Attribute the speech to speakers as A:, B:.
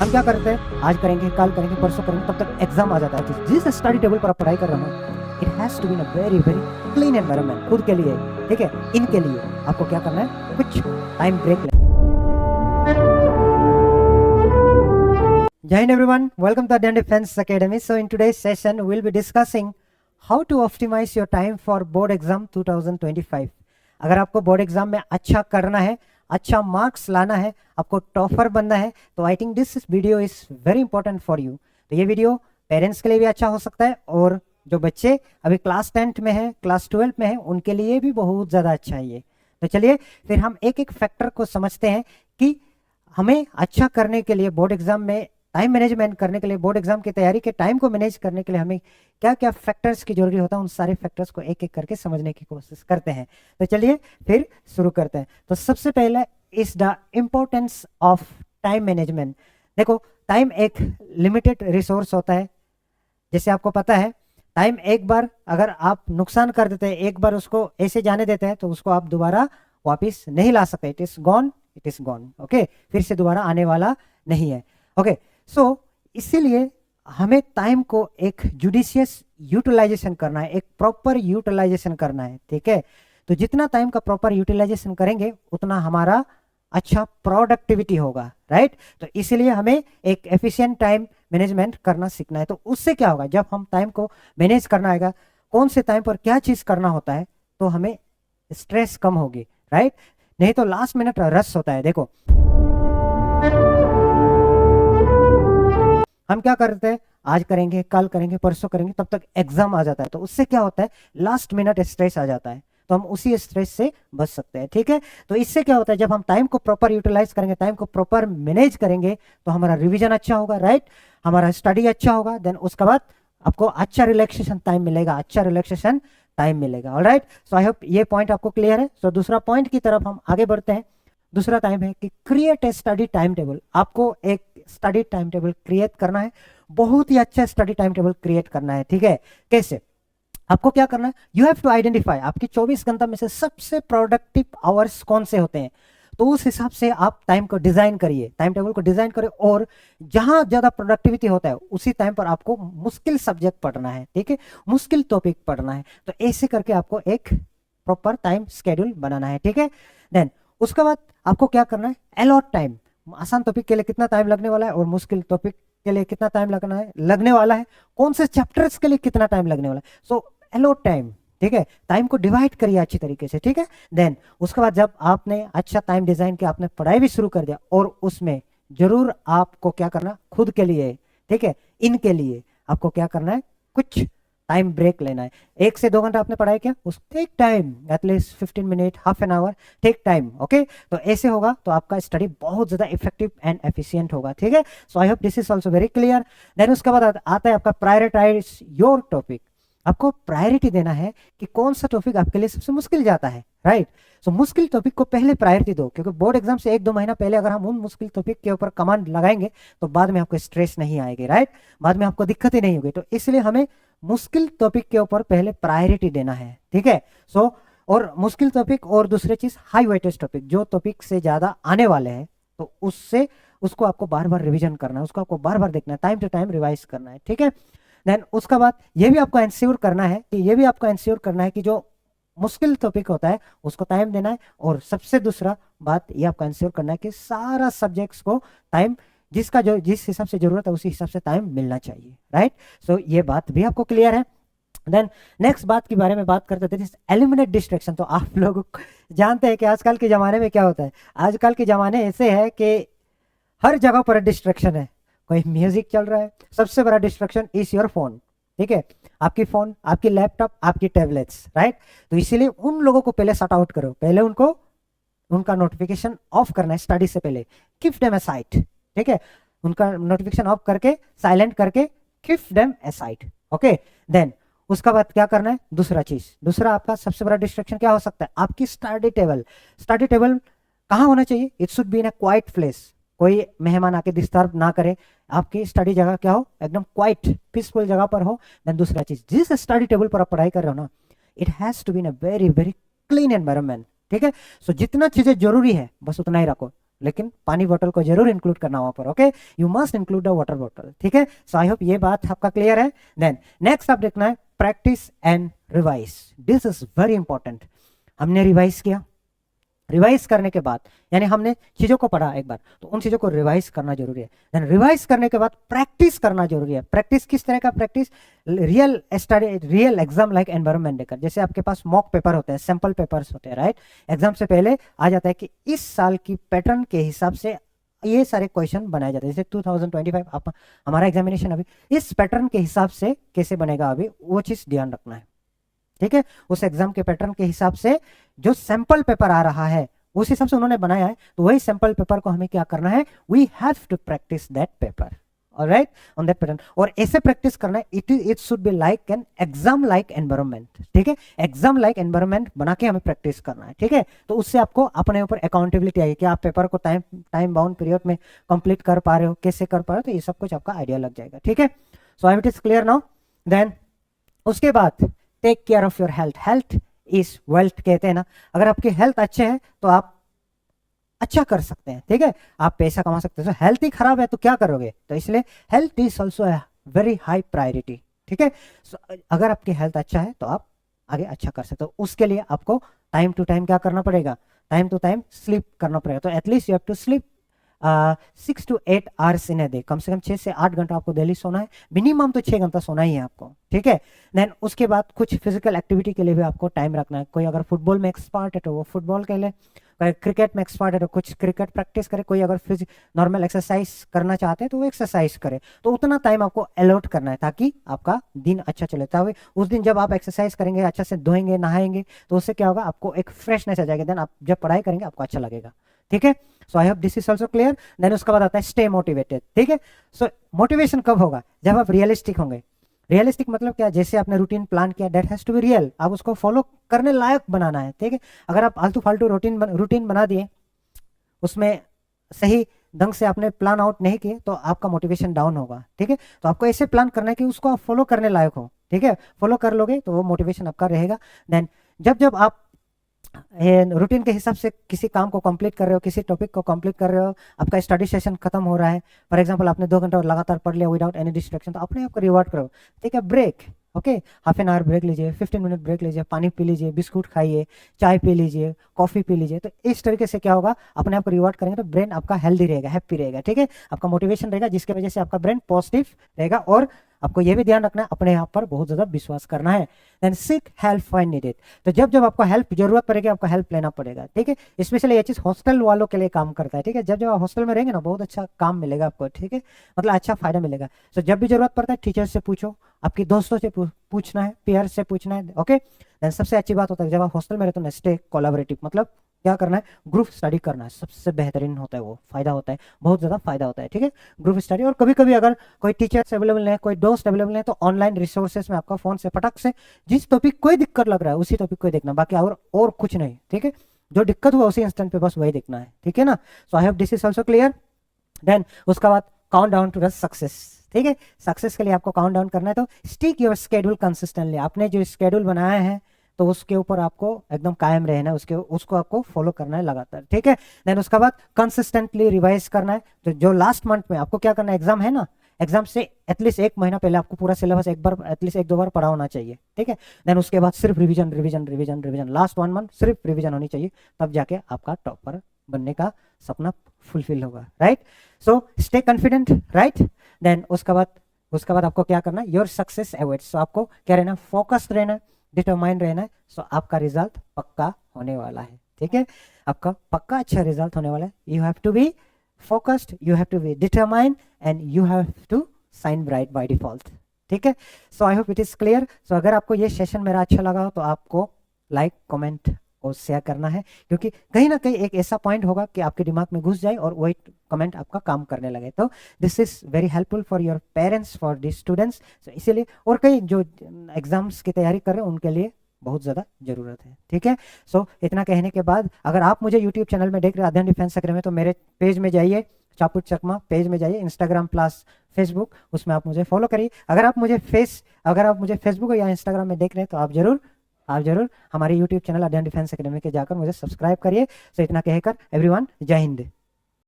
A: हम क्या करते हैं, आज करेंगे, कल करेंगे, परसों करेंगे, तब तक एग्जाम आ जाता है। जिस स्टडी टेबल पर आप पढ़ाई कर रहे हो, it has to be in a very very clean environment, खुद के लिए, ठीक है। इनके लिए आपको क्या करना है, कुछ टाइम ब्रेक लेना। Jai Hind everyone, welcome to Indian Defense Academy. So in today's session, we'll be discussing how to optimize your time for board exam 2025. अगर आपको बोर्ड एग्जाम में अच्छा करना है, अच्छा मार्क्स लाना है, आपको टॉपर बनना है, तो I think this video is very important for you. तो ये वीडियो पेरेंट्स के लिए भी अच्छा हो सकता है, और जो बच्चे अभी क्लास 10th में है, क्लास 12th में है, उनके लिए भी बहुत ज़्यादा अच्छा है ये। तो चलिए फिर हम एक एक फैक्टर को समझते हैं कि हमें अच्छा करने के लिए, बोर्ड एग्जाम में टाइम मैनेजमेंट करने के लिए, बोर्ड एग्जाम की तैयारी के टाइम को मैनेज करने के लिए हमें क्या क्या फैक्टर्स की जरूरी होता है, उन सारे फैक्टर्स को एक एक करके समझने की कोशिश करते हैं। तो चलिए फिर शुरू करते हैं। तो सबसे पहले is the importance of time management. देखो, टाइम एक लिमिटेड रिसोर्स होता है। जैसे आपको पता है, टाइम एक बार अगर आप नुकसान कर देते हैं, एक बार उसको ऐसे जाने देते हैं, तो उसको आप दोबारा वापिस नहीं ला सकते। It is gone, it is gone, okay. फिर से दोबारा आने वाला नहीं है, ओके। सो इसीलिए हमें टाइम को एक जुडिशियस यूटिलाइजेशन करना है, एक प्रॉपर यूटिलाइजेशन करना है, ठीक है। तो जितना टाइम का प्रॉपर यूटिलाइजेशन करेंगे, उतना हमारा अच्छा प्रोडक्टिविटी होगा, राइट। तो इसीलिए हमें एक एफिशिएंट टाइम मैनेजमेंट करना सीखना है। तो उससे क्या होगा, जब हम टाइम को मैनेज करना आएगा, कौन से टाइम पर क्या चीज करना होता है, तो हमें स्ट्रेस कम होगी, राइट। नहीं तो लास्ट मिनट रश होता है। देखो, हम क्या करते हैं, आज करेंगे, कल करेंगे, परसों करेंगे, तब तक एग्जाम आ जाता है। तो उससे क्या होता है, लास्ट मिनट स्ट्रेस आ जाता है। तो हम उसी स्ट्रेस से बच सकते हैं, ठीक है। तो इससे क्या होता है, जब हम टाइम को प्रॉपर यूटिलाइज करेंगे, टाइम को प्रॉपर मैनेज करेंगे, तो हमारा रिवीजन अच्छा होगा, राइट, हमारा स्टडी अच्छा होगा। देन उसके बाद आपको अच्छा रिलैक्सेशन टाइम मिलेगा, अच्छा रिलैक्सेशन टाइम मिलेगा, ऑलराइट। सो आई होप ये पॉइंट आपको क्लियर है। सो दूसरा पॉइंट की तरफ हम आगे बढ़ते हैं। दूसरा टाइम है कि create a study time table. आपको एक स्टडी टाइम टेबल क्रिएट करना है, बहुत ही अच्छा स्टडी टाइम टेबल क्रिएट करना है, ठीक है। कैसे, आपको क्या करना है, यू हैव टू आइडेंटिफाई आपकी 24 घंटा में से सबसे प्रोडक्टिव आवर्स कौन से होते हैं। तो उस हिसाब से आप टाइम को डिजाइन करिए, टाइम टेबल को डिजाइन करिए, और जहां ज्यादा प्रोडक्टिविटी होता है उसी टाइम पर आपको मुश्किल सब्जेक्ट पढ़ना है, ठीक है, मुश्किल टॉपिक पढ़ना है। तो ऐसे करके आपको एक प्रॉपर टाइम स्केड्यूल बनाना है, ठीक है। देन उसके बाद आपको क्या करना है, अलॉट टाइम। आसान टॉपिक के लिए कितना टाइम लगने वाला है, और मुश्किल टॉपिक के लिए कितना टाइम लगने वाला है, कौन से चैप्टर्स के लिए कितना टाइम लगने वाला है। सो अलॉट टाइम, ठीक है। टाइम को डिवाइड करिए अच्छी तरीके से, ठीक है। देन उसके बाद जब आपने अच्छा टाइम डिजाइन किया, आपने पढ़ाई भी शुरू कर दिया, और उसमें जरूर आपको क्या करना, खुद के लिए, ठीक है, इनके लिए आपको क्या करना है, कुछ टाइम ब्रेक लेना है। 1 से 2 घंटा आपने पढ़ाई किया, उस take time, at least 15 minute, half an hour, take time, okay. तो ऐसे होगा तो आपका स्टडी बहुत ज्यादा इफेक्टिव एंड एफिशिएंट होगा, ठीक है। So I hope this is also very clear. Then उसके बाद आता है आपका प्रायोरिटाइज योर टॉपिक। आपको प्रायोरिटी देना है कि कौन सा टॉपिक आपके लिए सबसे मुश्किल जाता है, राइट। सो मुश्किल टॉपिक को पहले प्रायोरिटी दो, क्योंकि बोर्ड एग्जाम से 1-2 महीना पहले अगर हम उन मुश्किल टॉपिक के ऊपर कमांड लगाएंगे, तो बाद में आपको स्ट्रेस नहीं आएगी, राइट, बाद में आपको दिक्कत ही नहीं होगी। तो इसलिए हमें मुश्किल टॉपिक के ऊपर पहले प्रायोरिटी देना है, ठीक है। सो और मुश्किल टॉपिक, और दूसरी चीज हाई वेटेज टॉपिक, जो टॉपिक से ज्यादा आने वाले हैं, तो उसको आपको बार बार रिवीजन करना है, उसको आपको बार बार देखना है, टाइम टू टाइम रिवाइज करना है, ठीक है। देन उसका बाद ये भी आपको इंश्योर करना है कि जो मुश्किल टॉपिक होता है उसको टाइम देना है, और सबसे दूसरा बात ये आपको इंश्योर करना है कि सारा सब्जेक्ट्स को टाइम, जिस हिसाब से जरूरत है उसी हिसाब से टाइम मिलना चाहिए, राइट। सो ये बात भी आपको क्लियर है। देन नेक्स्ट बात के बारे में बात करते थे, एलिमिनेट डिस्ट्रैक्शन। तो आप लोग जानते हैं कि आजकल के जमाने में क्या होता है, आजकल के जमाने ऐसे है कि हर जगह पर डिस्ट्रैक्शन है। कोई म्यूजिक चल रहा है, सबसे बड़ा डिस्ट्रैक्शन इज योर फोन, ठीक है, आपकी फोन, आपकी लैपटॉप, आपकी टैबलेट्स, राइट। तो इसीलिए उन लोगों को पहले शट आउट करो, पहले उनका नोटिफिकेशन ऑफ करना है स्टडी से पहले, कीप देम असाइड, ठीक है, उनका नोटिफिकेशन ऑफ करके, साइलेंट करके, keep them aside, okay. Then उसका बाद क्या करना है, दूसरा आपका सबसे बड़ा डिस्ट्रैक्शन क्या हो सकता है, आपकी स्टडी टेबल कहाँ होना चाहिए, it should B in a quite place, कोई मेहमान आके डिस्टर्ब ना करे, आपकी स्टडी जगह क्या हो, एकदम क्वाइट पीसफुल जगह पर हो। देन दूसरा चीज, जिस स्टडी टेबल पर आप पढ़ाई कर रहे हो ना, it has to be in a very very clean environment, ठीक है। सो जितना चीजें जरूरी है बस उतना ही रखो, लेकिन पानी बोतल को जरूर इंक्लूड करना वहां पर, okay, you must include the water बोतल, ठीक है। सो आई होप ये बात आपका क्लियर है। देन नेक्स्ट आप देखना है practice and revise, this is very important. हमने रिवाइज किया, रिवाइज करने के बाद यानी हमने चीजों को पढ़ा एक बार, तो उन चीजों को रिवाइज करना जरूरी है। देन रिवाइज करने के बाद प्रैक्टिस करना जरूरी है। प्रैक्टिस किस तरह का practice? Real study, real exam like environment देकर, जैसे आपके पास मॉक पेपर होते हैं, सैंपल पेपर्स होते हैं, राइट। एग्जाम से पहले आ जाता है कि इस साल की पैटर्न के हिसाब से ये सारे क्वेश्चन बनाए जाते हैं। जैसे 2025 आप हमारा एग्जामिनेशन अभी इस पैटर्न के हिसाब से कैसे बनेगा, अभी वो चीज ध्यान रखना है, ठीक है। उस एग्जाम के पैटर्न के हिसाब से जो सैंपल पेपर आ रहा है उस हिसाब से उन्होंने बनाया है, तो वही सैंपल पेपर को हमें क्या करना है, we have to practise that paper, alright, on that pattern. और ऐसे प्रैक्टिस करना है, it should be like an exam like environment, ठीक है। एग्जाम लाइक एनवायरमेंट बना के हमें प्रैक्टिस करना है, ठीक है। तो उससे आपको अपने ऊपर अकाउंटेबिलिटी आएगी कि आप पेपर को टाइम बाउंड पीरियड में कंप्लीट कर पा रहे हो, कैसे कर पा रहे हो, तो ये सब कुछ आपका आइडिया लग जाएगा, ठीक है। So I it is clear now. Then उसके बाद take care of your health, health is wealth कहते हैं ना। अगर आपकी हेल्थ अच्छे है तो आप अच्छा कर सकते हैं, ठीक है, आप पैसा कमा सकते हैं। तो हेल्थ ही खराब है तो क्या करोगे, तो इसलिए health is also very high priority, ठीक है। अगर आपकी हेल्थ अच्छा है तो आप आगे अच्छा कर सकते हो। उसके लिए आपको टाइम टू टाइम क्या करना पड़ेगा, टाइम टू टाइम स्लीप करना पड़ेगा। तो at least you have to sleep 6 to 8 hours in a day, कम से कम 6 से 8 घंटा आपको डेली सोना है, मिनिमम तो 6 घंटा सोना ही है आपको, ठीक है। देन उसके बाद कुछ फिजिकल एक्टिविटी के लिए भी आपको टाइम रखना है। कोई अगर फुटबॉल में एक्सपर्ट है तो वो फुटबॉल के लिए, कोई क्रिकेट में एक्सपर्ट है तो कुछ क्रिकेट प्रैक्टिस करे, कोई अगर नॉर्मल एक्सरसाइज करना चाहते हैं तो वो एक्सरसाइज करे। तो उतना टाइम आपको अलॉट करना है ताकि आपका दिन अच्छा चले। तभी उस दिन जब आप एक्सरसाइज करेंगे, अच्छा से धोएंगे, नहाएंगे, तो उससे क्या होगा, आपको एक फ्रेशनेस आ जाएगी। देन आप जब पढ़ाई करेंगे आपको अच्छा लगेगा, ठीक है। So I hope this is also clear. Then उसके बाद आता है स्टे मोटिवेटेड, ठीक है। सो मोटिवेशन कब होगा, जब आप रियलिस्टिक होंगे। रियलिस्टिक मतलब क्या, जैसे आपने रूटीन प्लान किया, that has to be real, आप उसको फॉलो करने लायक बनाना है, ठीक है। अगर आप आलतू फालतू रूटीन बना दिए, उसमें सही ढंग से आपने प्लान आउट नहीं किए, तो आपका मोटिवेशन डाउन होगा, ठीक है। तो आपको ऐसे प्लान करना है कि उसको आप फॉलो करने लायक हो, ठीक है। फॉलो कर लोगे तो वो मोटिवेशन आपका रहेगा। देन जब आप रूटीन के हिसाब से किसी काम को कंप्लीट कर रहे हो, किसी टॉपिक को कंप्लीट कर रहे हो, आपका स्टडी सेशन खत्म हो रहा है, फॉर एग्जांपल आपने 2 घंटा लगातार पढ़ लिया विदाउट एनी डिस्ट्रैक्शन, तो अपने आप को रिवॉर्ड करो, ठीक है। Break, okay, half an hour break लीजिए, 15 मिनट ब्रेक लीजिए, पानी पी लीजिए, बिस्कुट खाइए, चाय पी लीजिए, कॉफी पी लीजिए। तो इस तरीके से क्या होगा, अपने आप को रिवॉर्ड करेंगे तो ब्रेन आपका हेल्दी रहेगा, हैप्पी रहेगा, ठीक है। आपका मोटिवेशन रहेगा, जिसकी वजह से आपका ब्रेन पॉजिटिव रहेगा। और आपको यह भी ध्यान रखना है, अपने आप पर बहुत ज्यादा विश्वास करना है। Then seek help when needed, तो जब आपको हेल्प जरूरत पड़ेगी आपको हेल्प लेना पड़ेगा, ठीक है। स्पेशली ये चीज हॉस्टल वालों के लिए काम करता है, ठीक है। जब आप हॉस्टल में रहेंगे ना, बहुत अच्छा काम मिलेगा आपको, ठीक है, मतलब अच्छा फायदा मिलेगा। तो जब भी जरूरत पड़ता है टीचर से पूछो, आपके दोस्तों से पूछना है, पेयर से पूछना है, ओके। देन सबसे अच्छी बात होता है जब आप हॉस्टल में रहते हो ना, स्टे कोलैबोरेटिव, मतलब क्या करना है, ग्रुप स्टडी करना है, सबसे बेहतरीन होता है, वो फायदा होता है, बहुत ज्यादा फायदा होता है, ठीक है, ग्रुप स्टडी। और कभी कभी अगर कोई टीचर्स अवेलेबल नहीं है, कोई दोस्त अवेलेबल नहीं है, तो ऑनलाइन रिसोर्सेज में आपका फोन से फटक से जिस टॉपिक कोई दिक्कत लग रहा है उसी टॉपिक को देखना, बाकी और कुछ नहीं, ठीक है। जो दिक्कत हुआ उसी इंस्टेंट पे बस वही देखना है, ठीक है ना। So I hope this is also clear. Then उसका बाद count down to the success, ठीक है। सक्सेस के लिए आपको काउंट डाउन करना है, तो स्टिक योर स्केड्यूल कंसिस्टेंटली, आपने जो स्केड्यूल बनाया है तो उसके ऊपर आपको एकदम कायम रहना है, उसको आपको फॉलो करना है लगातार, ठीक है। देन उसके बाद कंसिस्टेंटली रिवाइज करना है। तो जो लास्ट मंथ में आपको क्या करना है, एग्जाम है ना, एग्जाम से एटलीस्ट 1 महीना पहले आपको पूरा सिलेबस एक बार एटलीस्ट 1-2 बार पढ़ा होना चाहिए, ठीक है। देन उसके बाद सिर्फ revision revision revision revision, last 1 month सिर्फ रिवीजन होनी चाहिए, तब जाके आपका टॉपर बनने का सपना फुलफिल होगा, right. So stay confident, right. Then उसके बाद आपको क्या करना है, योर सक्सेस अवेट्स, सो आपको क्या रहना है, फोकस्ड रहना है, डिटरमाइन रहना है। सो आपका रिजल्ट पक्का होने वाला है, ठीक है, आपका पक्का अच्छा रिजल्ट होने वाला है। You have to be focused, you have to be determine and you have to shine bright by default, ठीक है। So I hope it is clear. So अगर आपको ये सेशन मेरा अच्छा लगा हो तो आपको लाइक, कमेंट और शेयर करना है, क्योंकि कहीं ना कहीं एक ऐसा पॉइंट होगा कि आपके दिमाग में घुस जाए और वही कमेंट आपका काम करने लगे। तो this is very helpful for your parents, for the students, इसीलिए, और कई जो एग्जाम्स की तैयारी कर रहे हैं उनके लिए बहुत ज़्यादा जरूरत है, ठीक है। सो इतना कहने के बाद अगर आप मुझे यूट्यूब चैनल में देख रहे हैं अध्ययन डिफेंस अकेडमी में, तो मेरे पेज में जाइए, चापुट चकमा पेज में जाइए, इंस्टाग्राम प्लस फेसबुक, उसमें आप मुझे फॉलो करिए। अगर आप मुझे फेसबुक या इंस्टाग्राम में देख रहे हैं तो आप जरूर हमारे यूट्यूब चैनल अध्ययन डिफेंस अकेडमी के जाकर मुझे सब्सक्राइब करिए। सो इतना कहकर एवरीवन, जय हिंद।